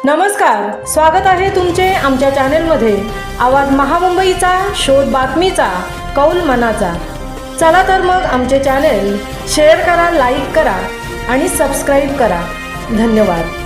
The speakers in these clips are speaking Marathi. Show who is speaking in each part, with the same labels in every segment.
Speaker 1: नमस्कार, स्वागत आहे तुमचे आमच्या चॅनेलमध्ये। आवाज महामुंबईचा, शोध बातमीचा, कौल मनाचा। चला तर मग आमचे चॅनेल शेअर करा, लाईक करा आणि सबस्क्राईब करा। धन्यवाद।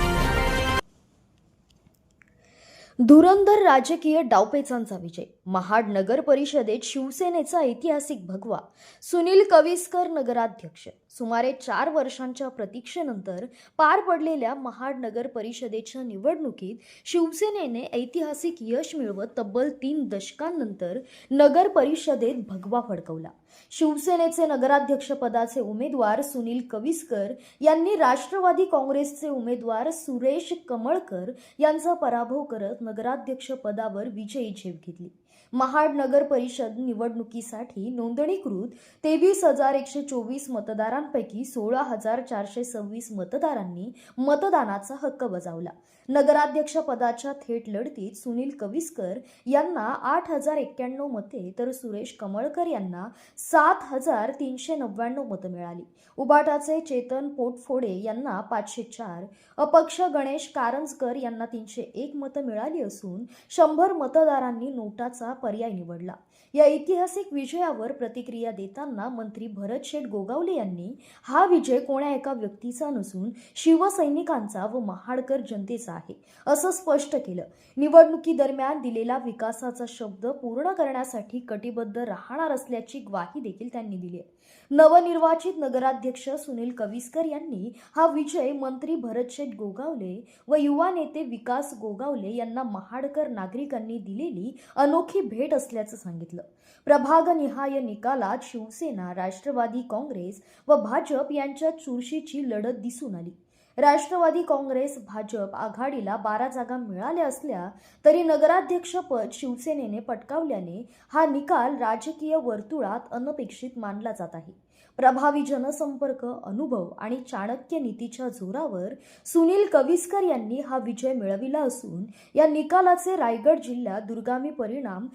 Speaker 2: धुरंधर राजकीय डावपेचांचा विजय। महाड नगर परिषदेत शिवसेनेचा ऐतिहासिक भगवा। सुनील कविस्कर नगराध्यक्ष। सुमारे 4 वर्षांच्या प्रतीक्षेनंतर पार पडलेल्या महाड नगर परिषदेच्या निवडणुकीत शिवसेनेने ऐतिहासिक यश मिळवत तब्बल 3 दशकांनंतर नगर परिषदेत भगवा फडकवला। शिवसेनेचे नगराध्यक्षपदाचे उमेदवार सुनील कविस्कर यांनी राष्ट्रवादी काँग्रेसचे उमेदवार सुरेश कमळकर यांचा पराभव करत नगराध्यक्षपदावर विजयी झेप घेतली। महाड नगर परिषद निवडणुकीसाठी नोंदणीकृत 23,124 मतदारांपैकी 16,426 मतदारांनी मतदानाचा हक्क बजावला। नगराध्यक्ष पदाच्या थेट लढतीत सुनील कविस्कर यांना 8,091 मते तर सुरेश कमळकर यांना 7,399 मते मिळाली। उबाटाचे चेतन पोटफोडे यांना 504, अपक्ष गणेश कारंजकर यांना 301 मते मिळाली असून 100 मतदारांनी नोटाचा पर्याय निवडला। या ऐतिहासिक विजयावर प्रतिक्रिया देताना मंत्री भरत गोगावले यांनी हा विजय कोणा एका व्यक्तीचा नसून शिवसैनिकांचा व महाडकर जनतेचा आहे असं स्पष्ट केलं। निवडणुकीदरम्यान दिलेला विकासाचा शब्द पूर्ण करण्यासाठी कटिबद्ध राहणार असल्याची ग्वाही देखील त्यांनी दिली आहे। नवनिर्वाचित नगराध्यक्ष सुनील कविस्कर यांनी हा विजय मंत्री भरत गोगावले व युवा नेते विकास गोगावले यांना महाडकर नागरिकांनी दिलेली अनोखी भेट असल्याचं सांगितलं। प्रभागनिहाय निकालात शिवसेना, राष्ट्रवादी काँग्रेस व भाजप यांच्यात चुरशीची लढत दिसून आली। राष्ट्रवादी काँग्रेस भाजप आघाडीला 12 जागा मिळाल्या असल्या तरी नगराध्यक्षपद शिवसेनेने पटकावल्याने हा निकाल राजकीय वर्तुळात अनपेक्षित मानला जात आहे। प्रभावी जनसंपर्क, अनुभव आणि चाणक्य नीतीच्या जोरावर सुनील कविस्कर यांनी हा विजय मिळविला असून या निकालाचे रायगड जिल्ह्यात दूरगामी परिणाम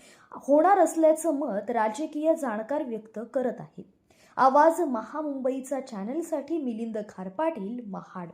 Speaker 2: होणार असल्याचं मत राजकीय जाणकार व्यक्त करत आहेत। आवाज महामुंबईचा चॅनलसाठी मिलिंद खारपाटील, महाड।